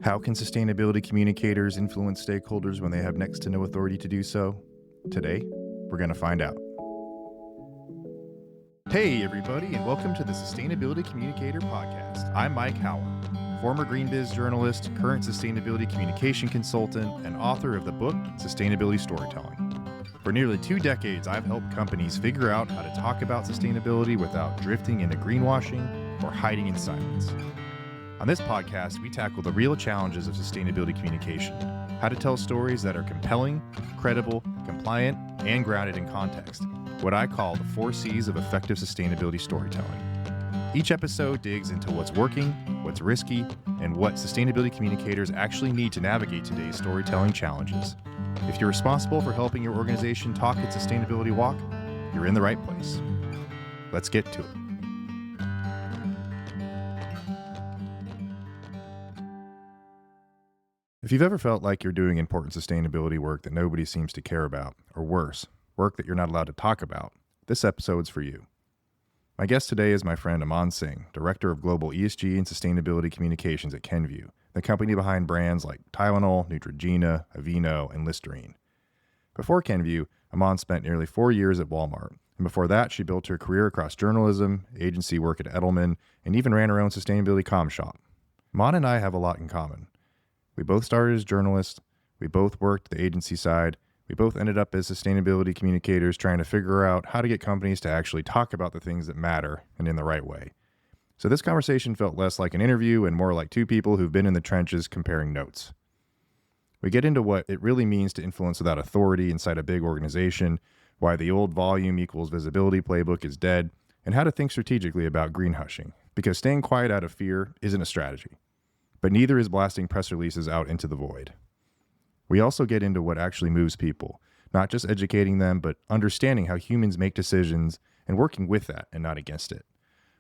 How can sustainability communicators influence stakeholders when they have next to no authority to do so? Today, we're going to find out. Hey, everybody, and welcome to the Sustainability Communicator Podcast. I'm Mike Howard, former GreenBiz journalist, current sustainability communication consultant, and author of the book Sustainability Storytelling. For nearly 2 decades, I've helped companies figure out how to talk about sustainability without drifting into greenwashing or hiding in silence. On this podcast, we tackle the real challenges of sustainability communication, how to tell stories that are compelling, credible, compliant, and grounded in context, what I call the 4 C's of effective sustainability storytelling. Each episode digs into what's working, what's risky, and what sustainability communicators actually need to navigate today's storytelling challenges. If you're responsible for helping your organization talk its sustainability walk, you're in the right place. Let's get to it. If you've ever felt like you're doing important sustainability work that nobody seems to care about, or worse, work that you're not allowed to talk about, this episode's for you. My guest today is my friend Aman Singh, Director of Global ESG and Sustainability Communications at Kenvue, the company behind brands like Tylenol, Neutrogena, Aveeno, and Listerine. Before Kenvue, Aman spent nearly 4 years at Walmart, and before that she built her career across journalism, agency work at Edelman, and even ran her own sustainability comm shop. Aman and I have a lot in common. We both started as journalists, we both worked the agency side, we both ended up as sustainability communicators trying to figure out how to get companies to actually talk about the things that matter and in the right way. So this conversation felt less like an interview and more like two people who've been in the trenches comparing notes. We get into what it really means to influence without authority inside a big organization, why the old volume equals visibility playbook is dead, and how to think strategically about greenhushing, because staying quiet out of fear isn't a strategy. But neither is blasting press releases out into the void. We also get into what actually moves people, not just educating them, but understanding how humans make decisions and working with that and not against it.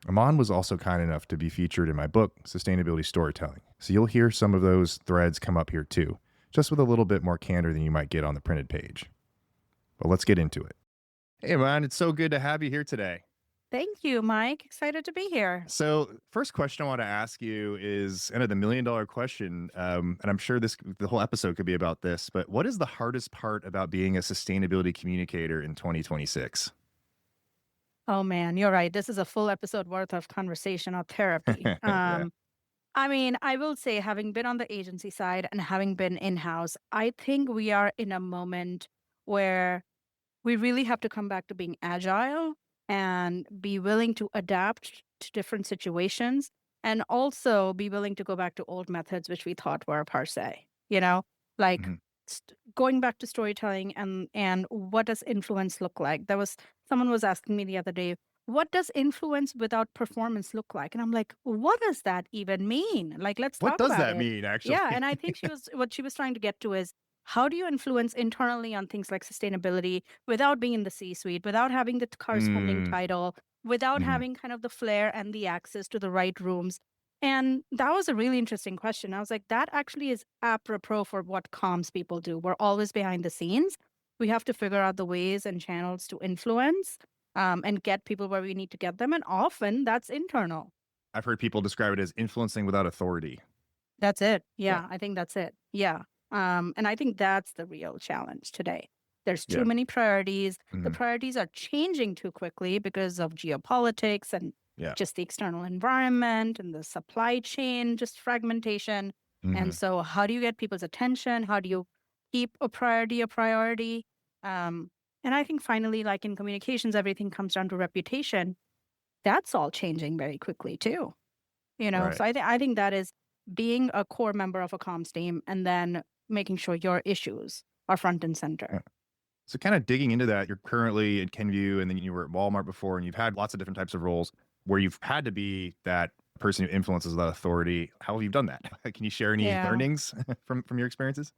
Aman was also kind enough to be featured in my book, Sustainability Storytelling. So you'll hear some of those threads come up here too, just with a little bit more candor than you might get on the printed page. But let's get into it. Hey, Aman, it's so good to have you here today. Thank you, Mike. Excited to be here. So first question I want to ask you is kind of the $1 million question. And I'm sure the whole episode could be about this, but what is the hardest part about being a sustainability communicator in 2026? Oh man, you're right. This is a full episode worth of conversation or therapy. Yeah. I mean, I will say, having been on the agency side and having been in-house, I think we are in a moment where we really have to come back to being agile and be willing to adapt to different situations and also be willing to go back to old methods which we thought were passe, like Mhm. going back to storytelling and what does influence look like. Someone was asking me the other day, what does influence without performance look like? And I'm like, what does that even mean? Like, let's What talk does about that it. mean, Yeah, actually? and I think what she was trying to get to is, how do you influence internally on things like sustainability without being in the C-suite, without having the corresponding Mm, title, without mhm. having kind of the flair and the access to the right rooms? And that was a really interesting question. I was like, that actually is apropos for what comms people do. We're always behind the scenes. We have to figure out the ways and channels to influence and get people where we need to get them. And often that's internal. I've heard people describe it as influencing without authority. That's it. Yeah. Yeah, I think that's it. Yeah. And I think that's the real challenge today. There's too Yeah. many priorities. The Mhm. priorities are changing too quickly because of geopolitics and Yeah. just the external environment and the supply chain, just fragmentation. And Mhm. so, how do you get people's attention? How do you keep a priority a priority? Um, and I think finally, like in communications, everything comes down to reputation. That's all changing very quickly too. Right. So I think that is being a core member of a comms team and then making sure your issues are front and center. Yeah. So kind of digging into that, you're currently at Kenvue and then you were at Walmart before and you've had lots of different types of roles where you've had to be that person who influences that authority. How have you done that? Can you share any Yeah, learnings from your experiences?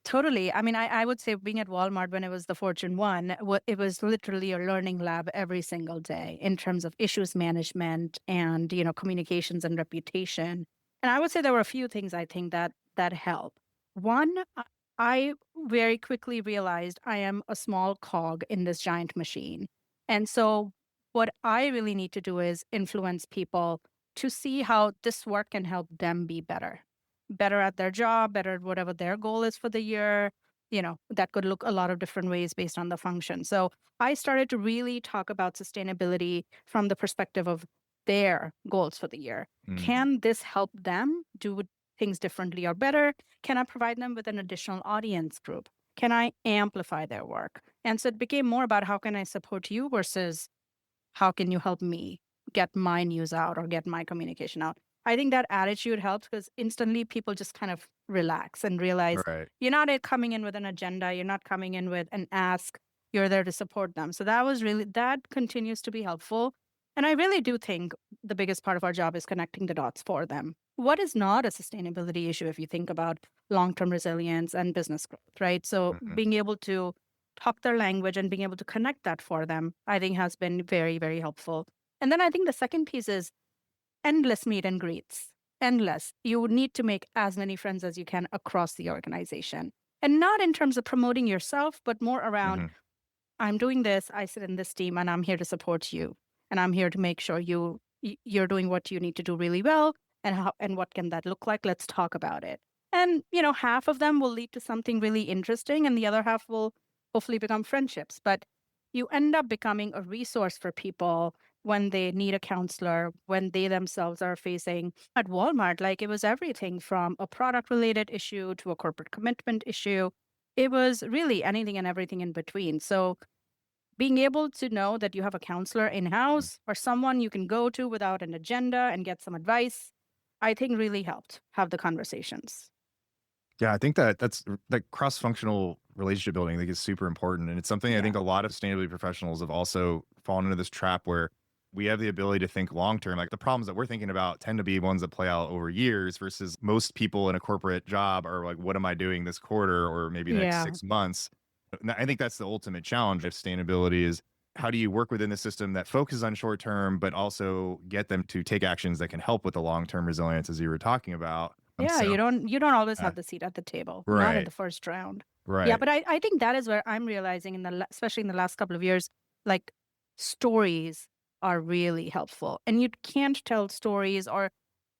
totally. I mean, I would say being at Walmart when it was the Fortune 1, it was literally a learning lab every single day in terms of issues management and, communications and reputation. And I would say there were a few things I think that help. One, I very quickly realized I am a small cog in this giant machine. And so what I really need to do is influence people to see how this work can help them be better. better at their job, better at whatever their goal is for the year. That could look a lot of different ways based on the function. So I started to really talk about sustainability from the perspective of their goals for the year. Mm. Can this help them do things differently or better? Can I provide them with an additional audience group? Can I amplify their work? And so it became more about how can I support you versus how can you help me get my news out or get my communication out? I think that attitude helps because instantly people just kind of relax and realize Right. you're not coming in with an agenda, you're not coming in with an ask, you're there to support them. So that continues to be helpful. And I really do think the biggest part of our job is connecting the dots for them. What is not a sustainability issue if you think about long term resilience and business growth, right? So Mhm. being able to talk their language and being able to connect that for them, I think has been very, very helpful. And then I think the second piece is endless meet and greets. Endless. You would need to make as many friends as you can across the organization. And not in terms of promoting yourself, but more around Mhm. I'm doing this, I sit in this team and I'm here to support you. And I'm here to make sure you're doing what you need to do really well and what can that look like? Let's talk about it. And half of them will lead to something really interesting and the other half will hopefully become friendships. But you end up becoming a resource for people when they need a counselor, when they themselves are facing at Walmart, like it was everything from a product related issue to a corporate commitment issue. It was really anything and everything in between. So being able to know that you have a counselor in Mhm. house or someone you can go to without an agenda and get some advice, I think really helped have the conversations. Yeah, I think that's like cross-functional relationship building, I think is super important. And it's something I Yeah. think a lot of sustainability professionals have also fallen into this trap where we have the ability to think long term. Like the problems that we're thinking about tend to be ones that play out over years versus most people in a corporate job are like, what am I doing this quarter or maybe the next Yeah. 6 months? And I think that's the ultimate challenge of sustainability is how do you work within the system that focuses on short term, but also get them to take actions that can help with the long term resilience as you were talking about. Yeah, So, you don't always uh, have the seat at the table, not in right. the first round. Yeah, Right. but I think that is where I'm realizing especially in the last couple of years, like stories are really helpful. And you can't tell stories or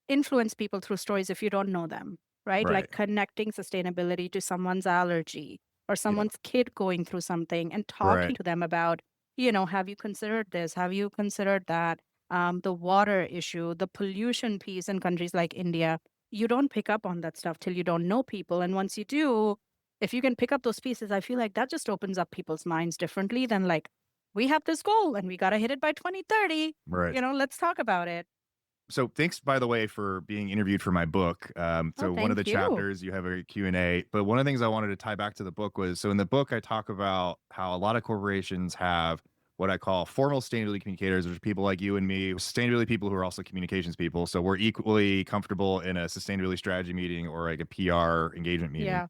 influence people through stories if you don't know them, right? Like Right. connecting sustainability to someone's allergy or Yeah. someone's kid going through something and Right. talking to them about, have you considered this? Have you considered that? The water issue, the pollution piece in countries like India, you don't pick up on that stuff till you don't know people. And once you do, if you can pick up those pieces, I feel like that just opens up people's minds differently than like, we have this goal and we got to hit it by 2030. Right. Let's talk about it. So thanks, by the way, for being interviewed for my book. Oh, So one of the thank you. chapters you have a Q&A, but one of the things I wanted to tie back to the book was, so in the book, I talk about how a lot of corporations have what I call formal sustainability communicators, which are people like you and me, sustainability people who are also communications people. So we're equally comfortable in a sustainability strategy meeting or like a PR engagement meeting. Yeah.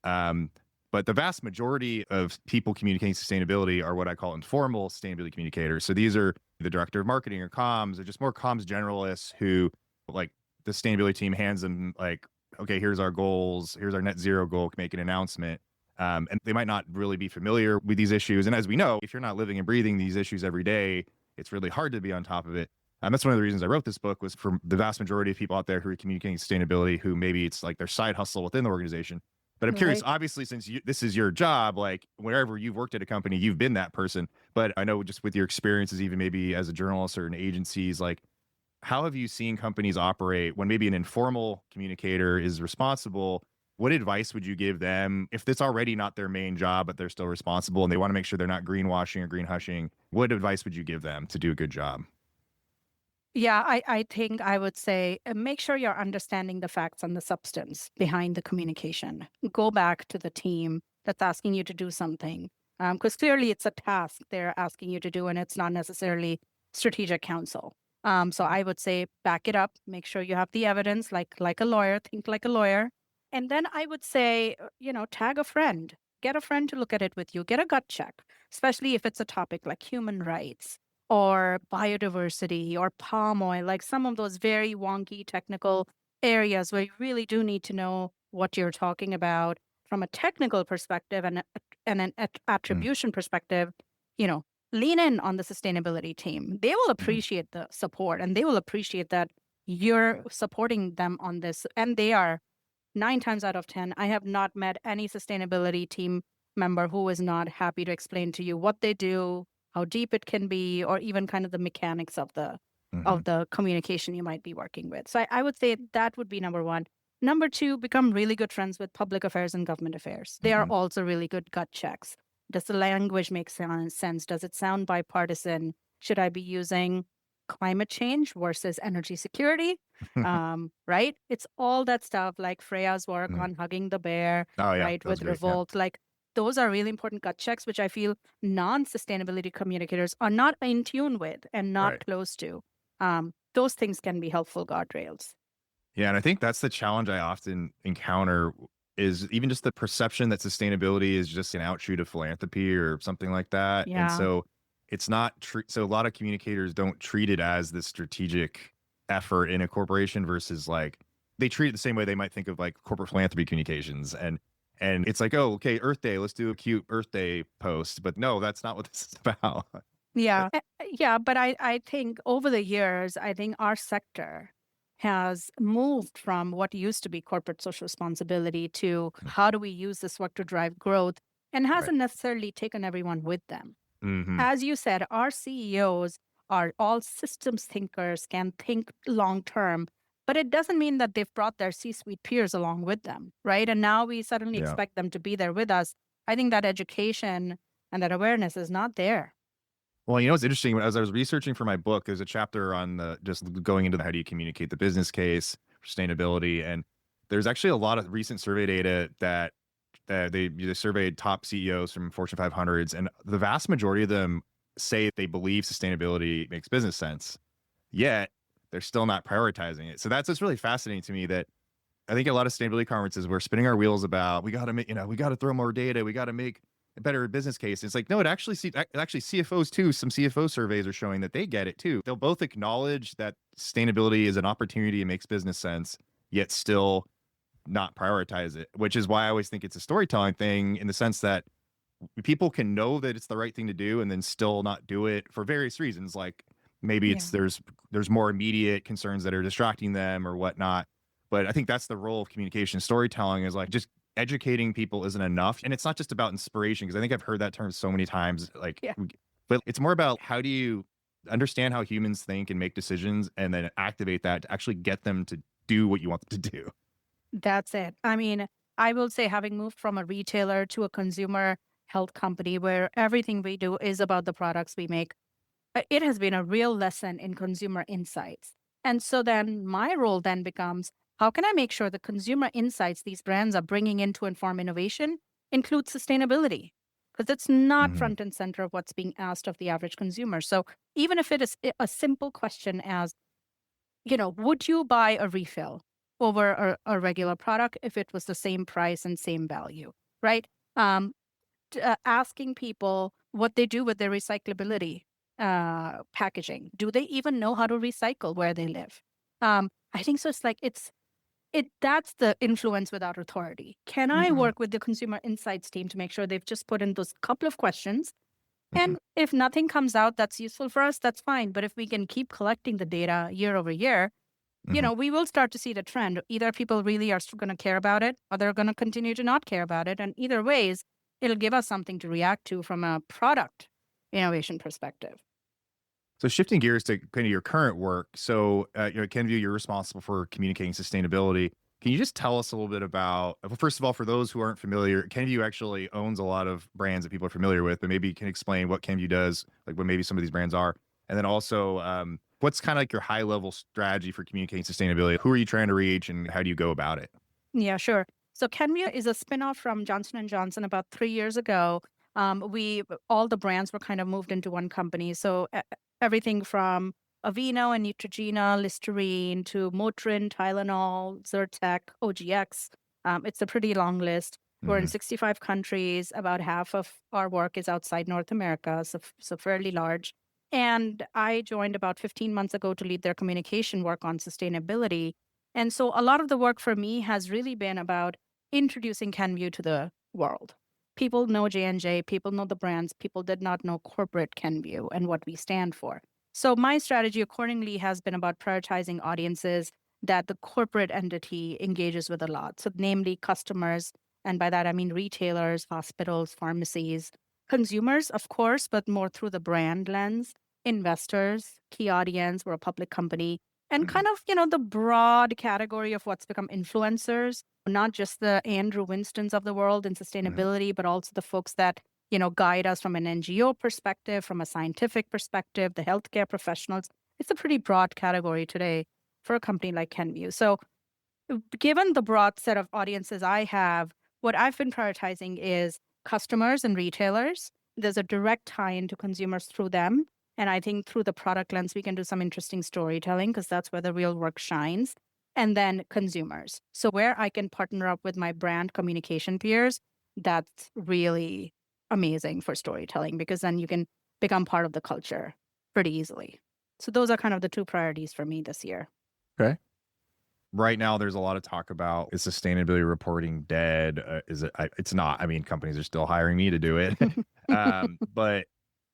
Um, but the vast majority of people communicating sustainability are what I call informal sustainability communicators. So these are the director of marketing or comms, or just more comms generalists who, like, the sustainability team hands them like, okay, here's our goals, here's our net zero goal, make an announcement. And they might not really be familiar with these issues. And as we know, if you're not living and breathing these issues every day, it's really hard to be on top of it. That's one of the reasons I wrote this book was for the vast majority of people out there who are communicating sustainability, who maybe it's like their side hustle within the organization. But I'm curious, Right. obviously, since this is your job, like wherever you've worked at a company, you've been that person. But I know just with your experiences, even maybe as a journalist or in agencies, like how have you seen companies operate when maybe an informal communicator is responsible? What advice would you give them if it's already not their main job, but they're still responsible and they want to make sure they're not greenwashing or greenhushing? What advice would you give them to do a good job? Yeah, I think I would say make sure you're understanding the facts and the substance behind the communication. Go back to the team that's asking you to do something. Because clearly it's a task they're asking you to do, and it's not necessarily strategic counsel. So I would say back it up, make sure you have the evidence, like a lawyer, think like a lawyer. And then I would say, tag a friend. Get a friend to look at it with you. Get a gut check, especially if it's a topic like human rights or biodiversity or palm oil, like some of those very wonky technical areas where you really do need to know what you're talking about from a technical perspective and an Mm, attribution perspective, you know, lean in on the sustainability team. They will mhm, appreciate the support and they will appreciate that you're supporting them on this and they are 9 times out of 10, I have not met any sustainability team member who is not happy to explain to you what they do, how deep it can be, or even kind of the mechanics of the Hmm. communication you might be working with. So I would say that would be number one. Number two, become really good friends with public affairs and government affairs. They are Hmm. also really good gut checks. Does the language make sense? Does it sound bipartisan? Should I be using climate change versus energy security? Right? It's all that stuff like Freya's work on hugging the bear, Oh yeah, right? that was With great. Yeah. Revolt. Like those are really important gut checks, which I feel non sustainability communicators are not in tune with and not Right. close to. Those things can be helpful guardrails. Yeah, and I think that's the challenge I often encounter is even just the perception that sustainability is just an outshoot of philanthropy or something like that. And Yeah. so it's not so a lot of communicators don't treat it as this strategic effort in a corporation versus like they treat it the same way they might think of like corporate philanthropy communications and it's like, oh, okay, Earth Day, let's do a cute Earth Day post. But no, that's not what this is about. Yeah. Yeah. But I think over the years, I think our sector has moved from what used to be corporate social responsibility to how do we use this work to drive growth and Right. hasn't necessarily taken everyone with them. Hmm. As you said, our CEOs are all systems thinkers, can think long term, but it doesn't mean that they've brought their C suite peers along with them, right? And now we suddenly Yeah. expect them to be there with us. I think that education and that awareness is not there. Well, you know, it's interesting. As I was researching for my book, there's a chapter on the just going into the how do you communicate the business case, sustainability, and there's actually a lot of recent survey data that they surveyed top CEOs from Fortune 500s, and the vast majority of them say they believe sustainability makes business sense. Yet they're still not prioritizing it. So that's what's really fascinating to me. That I think a lot of sustainability conferences we're spinning our wheels about we got to make we got to throw more data, we got to make a better business case. It's like no, it actually actually CFOs too. Some CFO surveys are showing that they get it too. They'll both acknowledge that sustainability is an opportunity and makes business sense, yet still not prioritize it. Which is why I always think it's a storytelling thing in the sense that people can know that it's the right thing to do and then still not do it for various reasons. Like maybe Yeah. it's there's more immediate concerns that are distracting them or whatnot. But I think that's the role of communication storytelling is like just educating people isn't enough. And it's not just about inspiration, because I think I've heard that term so many times. Yeah. But it's more about how do you understand how humans think and make decisions and then activate that to actually get them to do what you want them to do. That's it. I mean, I will say, having moved from a retailer to a consumer health company where everything we do is about the products we make, it has been a real lesson in consumer insights. And so then my role then becomes how can I make sure the consumer insights these brands are bringing in to inform innovation include sustainability? Because it's not Hmm. front and center of what's being asked of the average consumer. So even if it is a simple question as, would you buy a refill over a regular product if it was the same price and same value, right? Um, Asking people what they do with their recyclability packaging. Do they even know how to recycle where they live? I think so. It's like that's the influence without authority. Can I Hmm. work with the consumer insights team to make sure they've just put in those couple of questions? Hmm. And if nothing comes out that's useful for us, that's fine. But if we can keep collecting the data year over year, Hmm. we will start to see the trend. Either people really are still going to care about it or they're going to continue to not care about it. And either ways, it'll give us something to react to from a product innovation perspective. So shifting gears to kind of your current work. So, at Kenvue, you're responsible for communicating sustainability. Can you just tell us a little bit about, well, first of all, for those who aren't familiar, Kenvue actually owns a lot of brands that people are familiar with, but maybe you can explain what Kenvue does, like what maybe some of these brands are. And then also, what's kind of like your high level strategy for communicating sustainability? Who are you trying to reach and how do you go about it? Yeah, sure. So Kenvue is a spinoff from Johnson and Johnson about 3 years ago. We all the brands were kind of moved into one company. So everything from Aveeno and Neutrogena, Listerine to Motrin, Tylenol, Zyrtec, OGX. It's a pretty long list. We're in Hmm. 65 countries. About half of our work is outside North America, so fairly large. And I joined about 15 months ago to lead their communication work on sustainability. And so a lot of the work for me has really been about introducing Kenvue to the world. People know J&J, people know the brands, people did not know corporate Kenvue and what we stand for. So my strategy accordingly has been about prioritizing audiences that the corporate entity engages with a lot. So, namely customers, and by that I mean retailers, hospitals, pharmacies, consumers, of course, but more through the brand lens, investors, key audience, we're a public company, and Mhm. kind of, the broad category of what's become influencers, not just the Andrew Winstons of the world in Mhm. sustainability, but also the folks that, guide us from an NGO perspective, from a scientific perspective, the healthcare professionals. It's a pretty broad category today for a company like Kenvue. So, given the broad set of audiences I have, what I've been prioritizing is customers and retailers. There's a direct tie into consumers through them. And I think through the product lens, we can do some interesting storytelling because that's where the real work shines. And then consumers. So, where I can partner up with my brand communication peers, that's really amazing for storytelling because then you can become part of the culture pretty easily. So, those are kind of the two priorities for me this year. Okay. Right now, there's a lot of talk about is sustainability reporting dead? Is it? It's not. I mean, companies are still hiring me to do it. But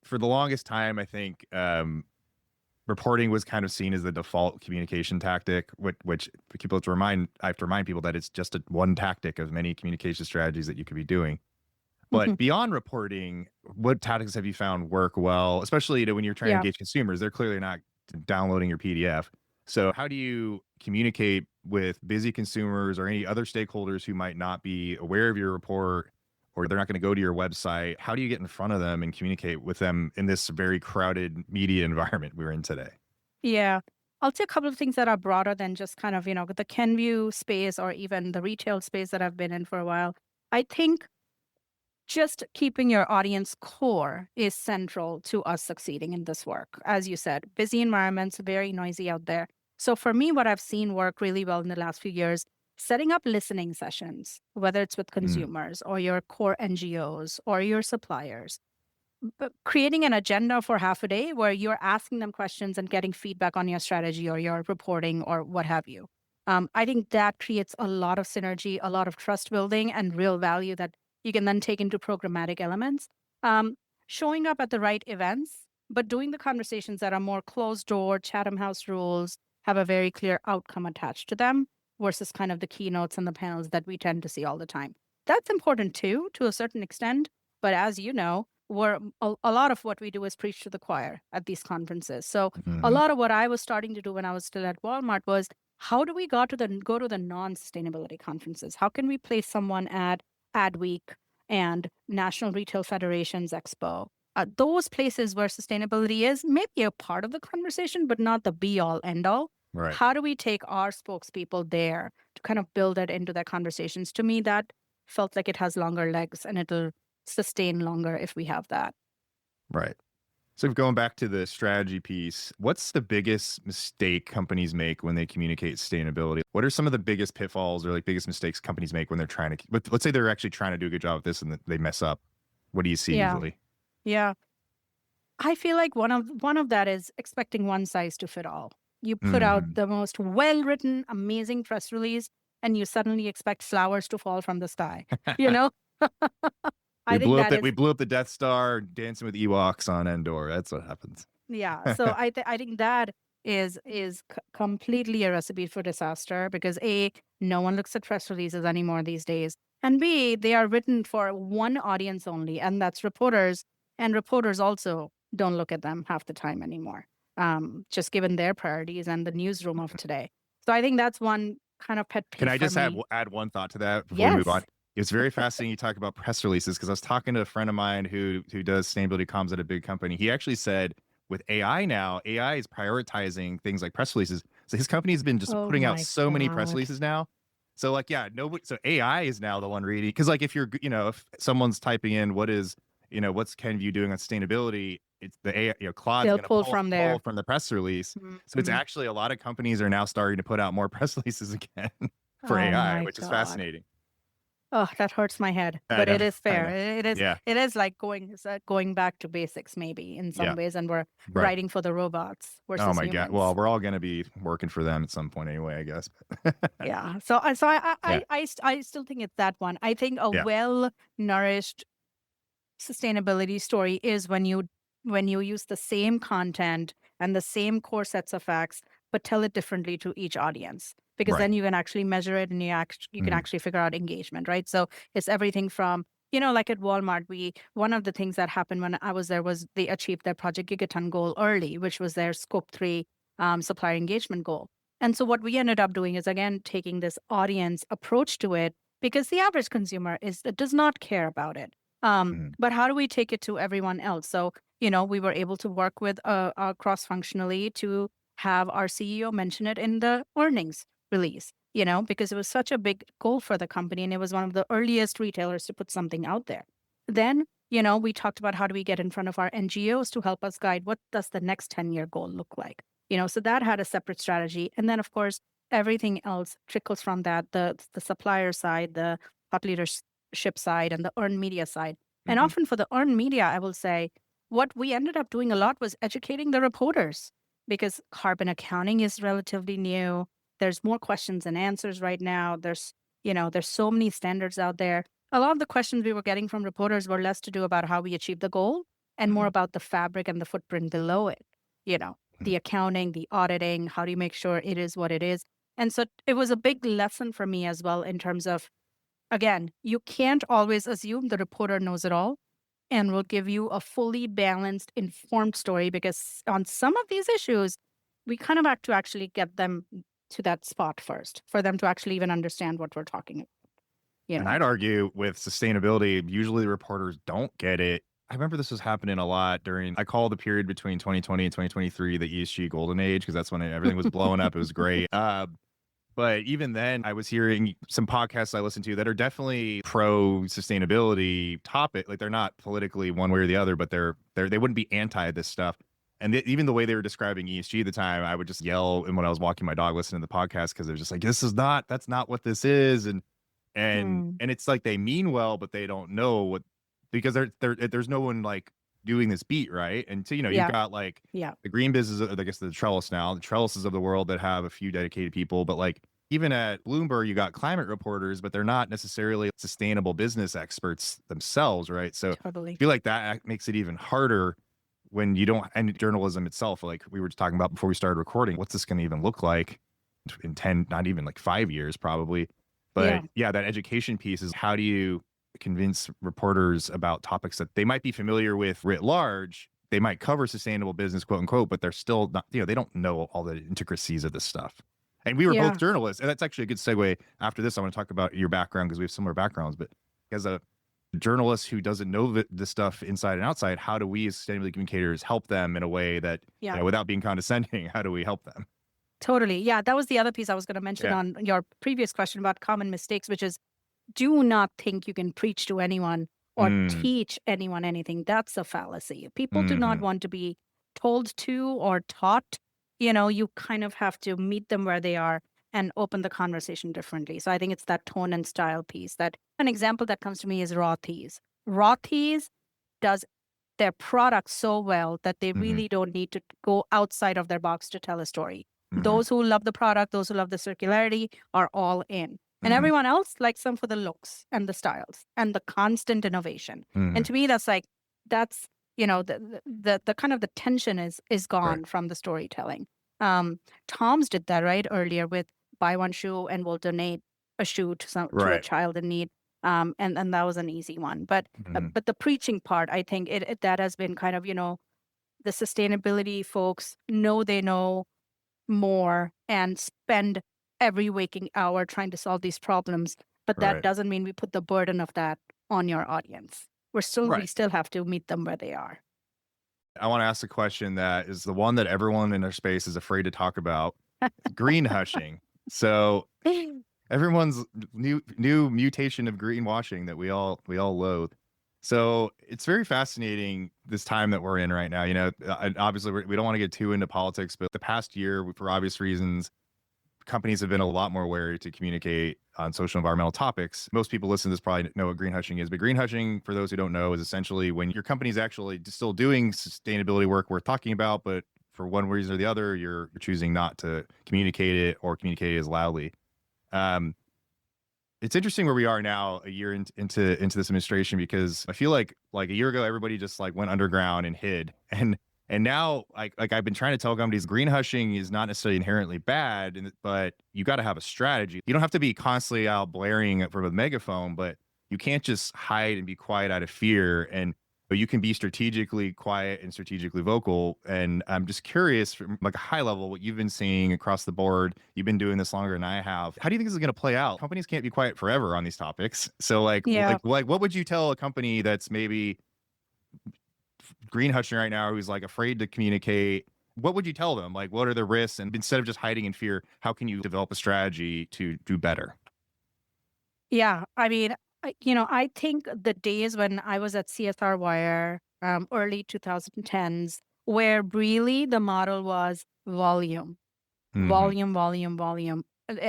for the longest time, I think reporting was kind of seen as the default communication tactic, which people have to remind. I have to remind people that it's just one tactic of many communication strategies that you could be doing. But beyond reporting, what tactics have you found work well, especially when you're trying to Yeah. engage consumers? They're clearly not downloading your PDF. So, how do you communicate with busy consumers or any other stakeholders who might not be aware of your report or they're not going to go to your website? How do you get in front of them and communicate with them in this very crowded media environment we're in today? Yeah. I'll say a couple of things that are broader than just kind of, the Kenvue space or even the retail space that I've been in for a while. I think just keeping your audience core is central to us succeeding in this work. As you said, busy environments, very noisy out there. So for me, what I've seen work really well in the last few years, setting up listening sessions, whether it's with Mm, consumers or your core NGOs or your suppliers, but creating an agenda for half a day where you're asking them questions and getting feedback on your strategy or your reporting or what have you. I think that creates a lot of synergy, a lot of trust building, and real value that you can then take into programmatic elements. Um, Showing up at the right events, but doing the conversations that are more closed door, Chatham House rules, have a very clear outcome attached to them versus kind of the keynotes and the panels that we tend to see all the time. That's important too, to a certain extent. But as you know, a lot of what we do is preach to the choir at these conferences. So a mhm. lot of what I was starting to do when I was still at Walmart was how do we go to the non-sustainability conferences? How can we place someone at Adweek and National Retail Federation's Expo? Those places where sustainability is maybe a part of the conversation, but not the be all end all. Right. How do we take our spokespeople there to kind of build that into their conversations? To me, that felt like it has longer legs and it'll sustain longer if we have that. Right. So going back to the strategy piece, what's the biggest mistake companies make when they communicate sustainability? What are some of the biggest pitfalls or like biggest mistakes companies make when they're trying to, let's say they're actually trying to do a good job at this and they mess up. What do you see Yeah. usually? Yeah. I feel like one of that is expecting one size to fit all. You put out Mhm. the most well-written, amazing press release, and you suddenly expect flowers to fall from the sky. You know? I think that We is blew up the Death Star dancing with Ewoks on Endor. That's what happens. yeah. So I think that is completely a recipe for disaster because A, no one looks at press releases anymore these days. And B, they are written for one audience only, and that's reporters. And reporters also don't look at them half the time anymore, just given their priorities and the newsroom of today. So I think that's one kind of pet Can peeve I for just add me. add one thought to that before we move Yes. on? It's very fascinating you talk about press releases because I was talking to a friend of mine who does sustainability comms at a big company. He actually said with AI now, AI is prioritizing things like press releases. So his company's been just Oh putting out my so many press God. releases now. So like, yeah, nobody. So AI is now the one reading because like if you're, if someone's typing in what's Kenvue doing on sustainability, it's the AI, Claude's They'll going to pull from pull there. from the press release. So it's Mhm. actually a lot of companies are now starting to put out more press releases again for Oh AI, my which is God. fascinating. Oh, that hurts my head, I but it know, is I fair. know. Yeah, It is like going back to basics maybe in some yeah, ways, and we're right. writing for the robots Oh versus my god. Well, humans. we're all going to be working for them at some point anyway, I guess. Yeah. So Yeah, I still think it's that one. I think a yeah. well-nourished sustainability story is when you use the same content and the same core sets of facts, but tell it differently to each audience, because Right. then you can actually measure it and you can Mhm. actually figure out engagement, right? So it's everything from, like at Walmart, one of the things that happened when I was there was they achieved their Project Gigaton goal early, which was their Scope 3 supplier engagement goal. And so what we ended up doing is, again, taking this audience approach to it, because the average consumer does not care about it. Mhm. But how do we take it to everyone else? So, we were able to work with cross-functionally to have our CEO mention it in the earnings release, because it was such a big goal for the company and it was one of the earliest retailers to put something out there. Then, we talked about how do we get in front of our NGOs to help us guide what does the next 10-year goal look like? So that had a separate strategy. And then, of course, everything else trickles from that, the supplier side, the thought leadership side, and the earned media side. And Mhm. often for the earned media, I will say, what we ended up doing a lot was educating the reporters, because carbon accounting is relatively new. There's more questions than answers right now. There's so many standards out there. A lot of the questions we were getting from reporters were less to do about how we achieve the goal and more Mhm. about the fabric and the footprint below it. Mhm. The accounting, the auditing, how do you make sure it is what it is? And so it was a big lesson for me as well in terms of, again, you can't always assume the reporter knows it all and will give you a fully balanced, informed story, because on some of these issues, we kind of have to actually get them to that spot first for them to actually even understand what we're talking about, you And know? I'd argue with sustainability, usually the reporters don't get it. I remember this was happening a lot during, I call the period between 2020 and 2023 the ESG golden age, because that's when everything was blowing up. It was great. But even then, I was hearing some podcasts I listen to that are definitely pro sustainability topic. Like they're not politically one way or the other, but they wouldn't be anti this stuff. And even the way they were describing ESG at the time, I would just yell. And when I was walking my dog, listening to the podcast, because they're just like, that's not what this is. Mm, And it's like they mean well, but they don't know what, because there's no one like doing this beat, right? And so you've yeah, got like yeah, the green business, I guess the trellis now, the trellises of the world that have a few dedicated people, but like even at Bloomberg, you got climate reporters, but they're not necessarily sustainable business experts themselves, right? So I totally. feel like that makes it even harder when you don't, and journalism itself, like we were just talking about before we started recording, what's this going to even look like in 10, not even like 5 years, probably. Yeah. But yeah, that education piece is how do you convince reporters about topics that they might be familiar with writ large? They might cover sustainable business, quote unquote, but they're still not, they don't know all the intricacies of this stuff. And we were both Yeah. journalists. And that's actually a good segue. After this, I want to talk about your background because we have similar backgrounds. But as a journalist who doesn't know this stuff inside and outside, how do we as sustainability communicators help them in a way that, Yeah. without being condescending, how do we help them? Totally. Yeah. That was the other piece I was going to mention Yeah. on your previous question about common mistakes, which is, do not think you can preach to anyone or Mm, teach anyone anything. That's a fallacy. People do not hmm. want to be told to or taught. You kind of have to meet them where they are and open the conversation differently. So I think it's that tone and style piece. That an example that comes to me is Raw Teas. Raw Teas does their product so well that they Hmm. really don't need to go outside of their box to tell a story. Hmm. Those who love the product, those who love the circularity are all in. And Hmm. everyone else likes them for the looks and the styles and the constant innovation. And Hmm. to me, that's the kind of the tension is Right. gone from the storytelling. Um, Tom's did that right earlier with buy one shoe and we'll donate a shoe to a Right. child in need. And that was an easy one. Hmm. But the preaching part, I think that has been kind of, the sustainability folks know they know more and spend every waking hour trying to solve these problems. But that Right. doesn't mean we put the burden of that on your audience. We Right. still have to meet them where they are. I want to ask a question that is the one that everyone in their space is afraid to talk about. It's green hushing. So everyone's new mutation of greenwashing that we all loathe. So it's very fascinating this time that we're in right now. Obviously we don't want to get too into politics, but the past year, for obvious reasons, companies have been a lot more wary to communicate on social environmental topics. Most people listening to this probably know what green hushing is, but green hushing, for those who don't know, is essentially when your company's actually still doing sustainability work worth talking about, but for one reason or the other, you're choosing not to communicate it or communicate it as loudly. Um, it's interesting where we are now, a year into this administration, because I feel like a year ago everybody just like went underground and hid, and And now, like I've been trying to tell companies, green hushing is not necessarily inherently bad, but you got to have a strategy. You don't have to be constantly out blaring from a megaphone, but you can't just hide and be quiet out of fear. And but you can be strategically quiet and strategically vocal. And I'm just curious, from like a high level, what you've been seeing across the board. You've been doing this longer than I have. How do you think this is going to play out? Companies can't be quiet forever on these topics. So Yeah. what would you tell a company that's maybe green hushing right now, who's like afraid to communicate? What would you tell them? Like, what are the risks? And instead of just hiding in fear, how can you develop a strategy to do better? Yeah. I mean, I think the days when I was at CSR Wire, early 2010s, where really the model was volume, Hmm. volume, volume, volume.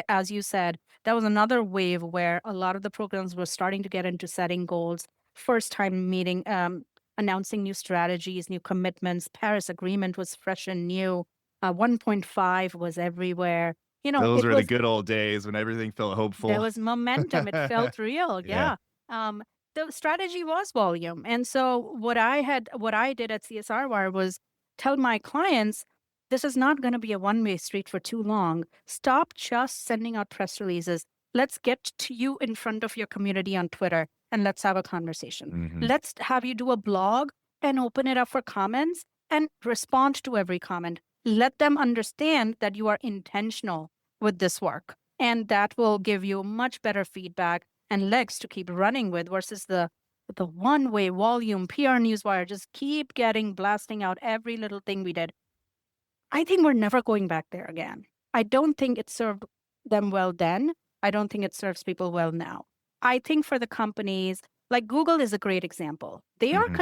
As you said, that was another wave where a lot of the programs were starting to get into setting goals, first time meeting, announcing new strategies, new commitments. Paris Agreement was fresh and new. 1.5 was everywhere. Those It were the was good old days when everything felt there hopeful. was momentum. It felt real. Yeah. Yeah. Um, the strategy was volume. And so what I did at CSR Wire was tell my clients, this is not going to be a one-way street for too long. Stop just sending out press releases. Let's get to you in front of your community on Twitter and let's have a conversation. Hmm. Let's have you do a blog and open it up for comments and respond to every comment. Let them understand that you are intentional with this work. And that will give you much better feedback and legs to keep running with versus the one-way volume PR newswire just keep getting blasting out every little thing we did. I think we're never going back there again. I don't think it served them well then. I don't think it serves people well now. I think for the companies, like Google is a great example. They are Hmm.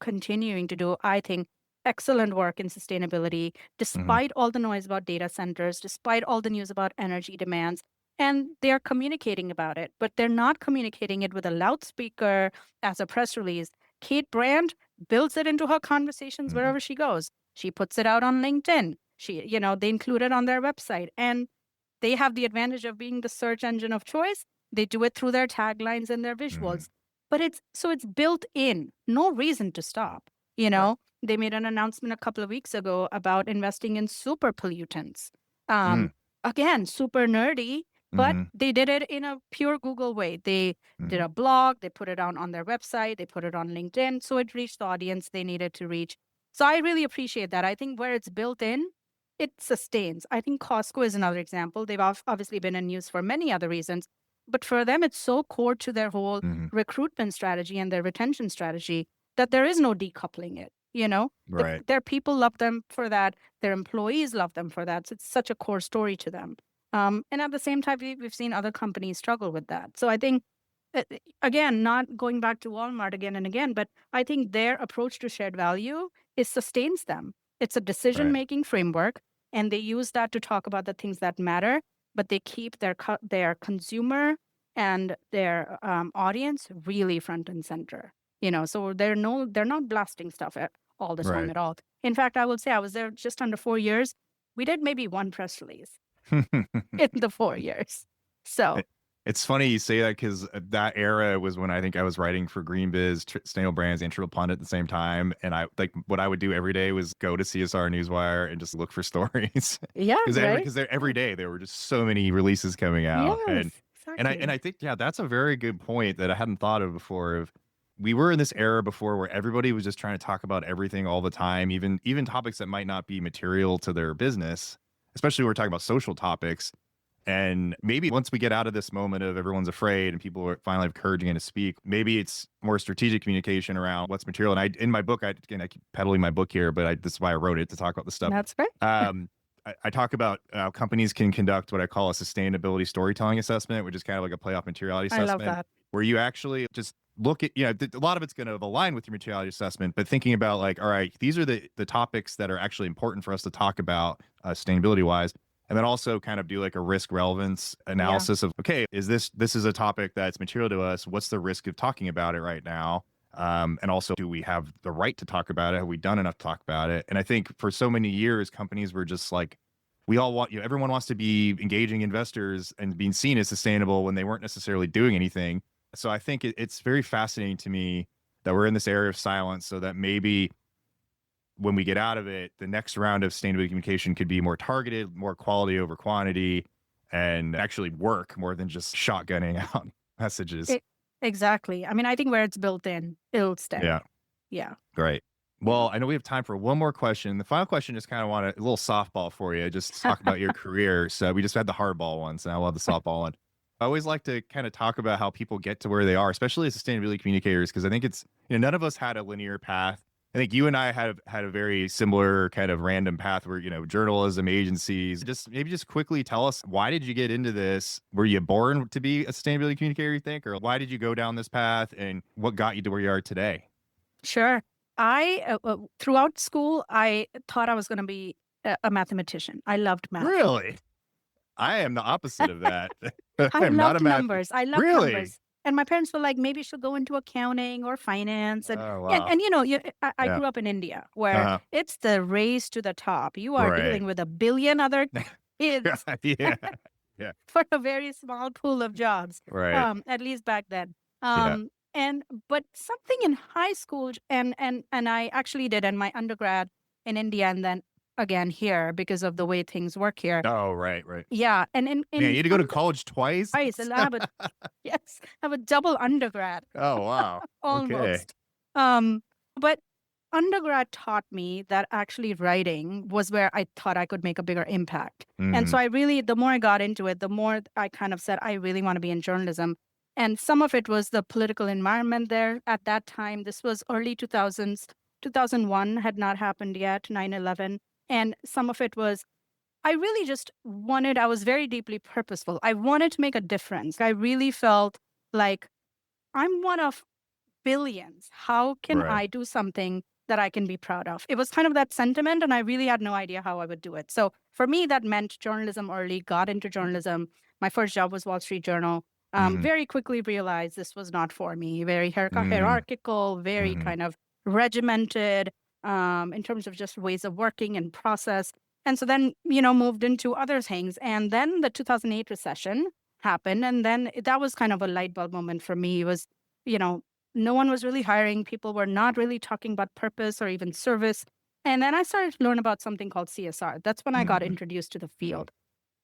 continuing to do, I think, excellent work in sustainability, Hmm. despite all the noise about data centers, despite all the news about energy demands. And they're communicating about it, but they're not communicating it with a loudspeaker as a press release. Kate Brand builds it into her conversations Hmm. wherever she goes. She puts it out on LinkedIn. They include it on their website. And they have the advantage of being the search engine of choice. They do it through their taglines and their Hmm. visuals. But it's built in. No reason to stop. Right. They made an announcement a couple of weeks ago about investing in super pollutants. Mm. Um, Again, super nerdy, but Hmm. they did it in a pure Google way. They did Hmm. a blog, they put it on their website, they put it on LinkedIn. So it reached the audience they needed to reach. So I really appreciate that. I think where it's built in, it sustains. I think Costco is another example. They've obviously been in use for many other reasons, but for them, it's so core to their whole Hmm. recruitment strategy and their retention strategy that there is no decoupling it. Right. Their people love them for that. Their employees love them for that. So it's such a core story to them. And at the same time, we've seen other companies struggle with that. So I think, again, not going back to Walmart again and again, but I think their approach to shared value is sustains them. It's a decision Right. making framework, and they use that to talk about the things that matter, but they keep their consumer and their audience really front and center. So they're not blasting stuff all the time Right. at all. In fact, I will say I was there just under 4 years. We did maybe one press release in the 4 years. So It's funny you say that because that era was when I think I was writing for GreenBiz, Snail Brands, Intro Pundit at the same time. And I like what I would do every day was go to CSR Newswire and just look for stories yeah, because right. every day there were just so many releases coming out. And Yes, and I exactly. think yeah, that's a very good point that I hadn't thought of before. Of we were in this era before where everybody was just trying to talk about everything all the time, even topics that might not be material to their business, especially when we're talking about social topics. And maybe once we get out of this moment of everyone's afraid and people are finally have courage again to speak, maybe it's more strategic communication around what's material. And in my book, I keep peddling my book here, but this is why I wrote it to talk about this stuff. That's great. I talk about how companies can conduct what I call a sustainability storytelling assessment, which is kind of like a playoff materiality I love assessment, that. where you actually just look at, a lot of it's going to align with your materiality assessment, but thinking about like, all right, these are the topics that are actually important for us to talk about sustainability wise. And then also kind of do like a risk relevance Yeah. analysis of, okay, this is a topic that's material to us. What's the risk of talking about it right now? And also, do we have the right to talk about it? Have we done enough to talk about it? And I think for so many years, companies were just like, we all want, everyone wants to be engaging investors and being seen as sustainable when they weren't necessarily doing anything. So I think it's very fascinating to me that we're in this area of silence so that maybe when we get out of it, the next round of sustainability communication could be more targeted, more quality over quantity, and actually work more than just shotgunning out messages. Exactly. I mean, I think where it's built in, it'll stay. Yeah. Yeah. Great. Well, I know we have time for one more question. The final question, just kind of want a little softball for you, just to talk about your career. So we just had the hardball one, so now we'll have the softball one. I always like to kind of talk about how people get to where they are, especially as sustainability communicators, because I think it's, none of us had a linear path. I think you and I had a very similar kind of random path where, journalism, agencies. Just quickly tell us, why did you get into this? Were you born to be a sustainability communicator, you think? Or why did you go down this path, and what got you to where you are today? Sure. Throughout school, I thought I was going to be a mathematician. I loved math. Really? I am the opposite of that. I I'm not a loved math. numbers. I loved Really? numbers. And my parents were like, maybe you should go into accounting or finance. And Oh, and, wow. and I Yeah. grew up in India, where it's the race to the top. You are Right. dealing with a billion other kids Yeah. for a very small pool of jobs. Right. At least back then. Yeah. But something in high school, and I actually did in my undergrad in India, and then again here because of the way things work here. Oh, right. Yeah, and Man, you had to go to college twice? I have a yes, I have a double undergrad. Oh, wow. Okay. Almost. But undergrad taught me that actually writing was where I thought I could make a bigger impact. And so the more I got into it, the more I kind of said, I really want to be in journalism. And some of it was the political environment there at that time. This was early 2000s. 2001 had not happened yet, 9/11. And some of it was, I was very deeply purposeful. I wanted to make a difference. I really felt like I'm one of billions. How can Right. I do something that I can be proud of? It was kind of that sentiment, and I really had no idea how I would do it. So for me, that meant journalism early, got into journalism. My first job was Wall Street Journal. Very quickly realized this was not for me. Very hierarchical, very kind of regimented in terms of just ways of working and process. And so then, moved into other things. And then the 2008 recession happened. And then that was kind of a light bulb moment for me. It was, no one was really hiring. People were not really talking about purpose or even service. And then I started to learn about something called CSR. That's when I got introduced to the field.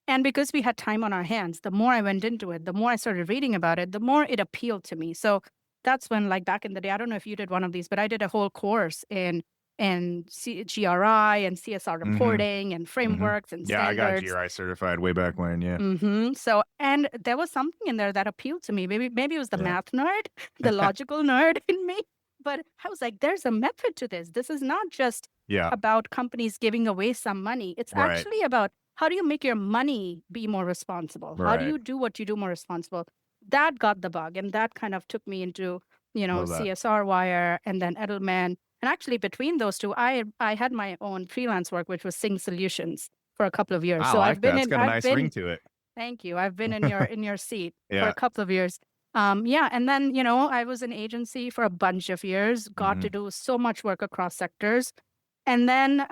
And because we had time on our hands, the more I went into it, the more I started reading about it, the more it appealed to me. So that's when, like back in the day, I don't know if you did one of these, but I did a whole course in GRI and CSR reporting and frameworks and standards. Yeah, I got GRI certified way back when, yeah. So, and there was something in there that appealed to me. Maybe it was the math nerd, the logical nerd in me. But I was like, there's a method to this. This is not just about companies giving away some money. It's actually about, how do you make your money be more responsible? How do you do what you do more responsible? That got the bug, and that kind of took me into, CSR Wire and then Edelman. And actually, between those two, I had my own freelance work, which was Sing Solutions, for a couple of years. I so like I've been that. It's in. got a I've nice been, ring to it. Thank you. I've been in your seat for Yeah. a couple of years. And then I was in agency for a bunch of years. Got to do so much work across sectors. And then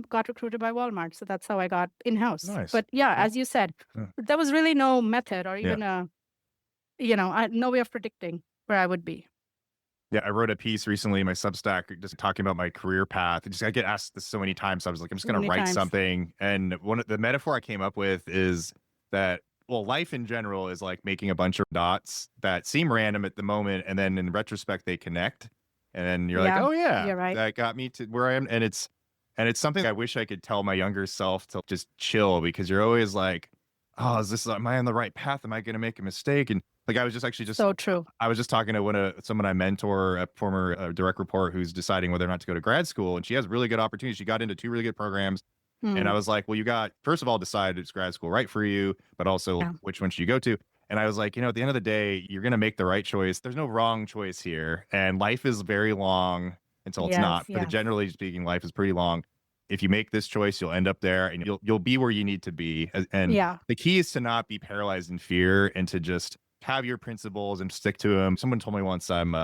got recruited by Walmart. So that's how I got in-house. Nice. But as you said, there was really no method or even no way of predicting where I would be. Yeah, I wrote a piece recently in my Substack just talking about my career path. I get asked this so many times. So I was like, I'm just going to write something. And the metaphor I came up with is that, well, life in general is like making a bunch of dots that seem random at the moment. And then in retrospect, they connect. And then you're like, oh yeah, you're right. that got me to where I am. And it's something I wish I could tell my younger self to just chill, because you're always like, oh, am I on the right path? Am I going to make a mistake? And like, I was just so true. I was just talking to someone I mentor, a former direct report, who's deciding whether or not to go to grad school. And she has really good opportunities. She got into 2 really good programs. And I was like, well, first of all, decide it's grad school right for you, but also which one should you go to? And I was like, at the end of the day, you're going to make the right choice. There's no wrong choice here. And life is very long until it's not. But generally speaking, life is pretty long. If you make this choice, you'll end up there, and you'll be where you need to be. And the key is to not be paralyzed in fear, and to just have your principles and stick to them. Someone told me once, I'm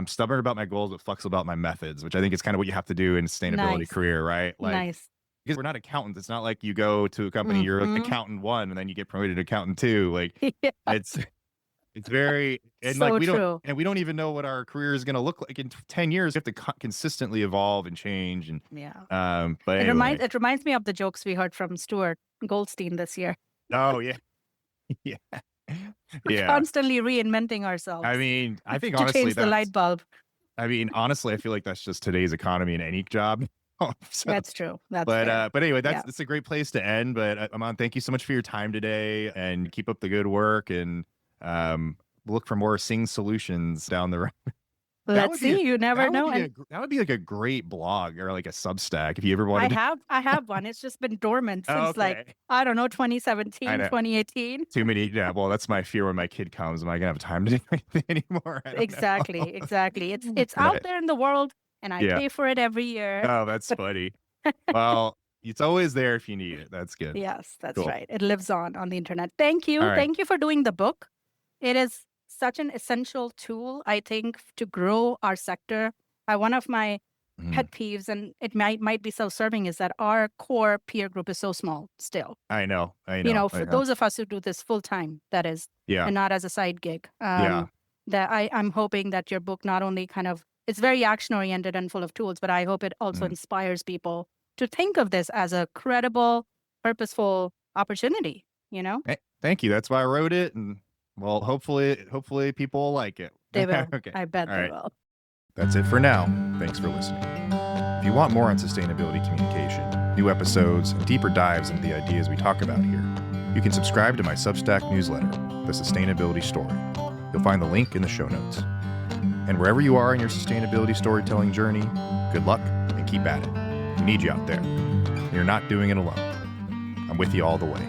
stubborn about my goals, but flexible about my methods, which I think is kind of what you have to do in a sustainability career, right? Like, because we're not accountants. It's not like you go to a company, you're like accountant 1, and then you get promoted to accountant 2. Like it's It's very, and like So true. we don't even know what our career is going to look like in 10 years. We have to consistently evolve and change. And, Yeah. but anyway. It reminds me of the jokes we heard from Stuart Goldstein this year. Oh, yeah. Yeah. We're Yeah. constantly reinventing ourselves I mean, I think to honestly, change the light bulb. I mean, honestly, I feel like that's just today's economy in any job. So, That's true. That's fair. but anyway, Yeah. that's a great place to end. But Aman, thank you so much for your time today, and keep up the good work. And look for more Sing solutions down the road. Let's see. You never know. That would be like a great blog or like a Substack if you ever wanted. I have one. It's just been dormant since like, I don't know, 2017, 2018. Too many. Yeah. Well, that's my fear when my kid comes. Am I gonna have time to do anything anymore? Exactly. It's out there in the world, and I pay for it every year. Oh, that's funny. Well, it's always there if you need it. That's good. Yes, that's right. It lives on the internet. Thank you. Thank you for doing the book. It is such an essential tool, I think, to grow our sector. One of my pet peeves, and it might be self-serving, is that our core peer group is so small still. I know. You know, for those of us who do this full time, that is, and not as a side gig. That I'm hoping that your book not only it's very action oriented and full of tools, but I hope it also inspires people to think of this as a credible, purposeful opportunity. You know. Thank you. That's why I wrote it, and well, hopefully people will like it. They will. Okay. I bet they will. That's it for now. Thanks for listening. If you want more on sustainability communication, new episodes, and deeper dives into the ideas we talk about here, you can subscribe to my Substack newsletter, The Sustainability Story. You'll find the link in the show notes. And wherever you are in your sustainability storytelling journey, good luck and keep at it. We need you out there. You're not doing it alone. I'm with you all the way.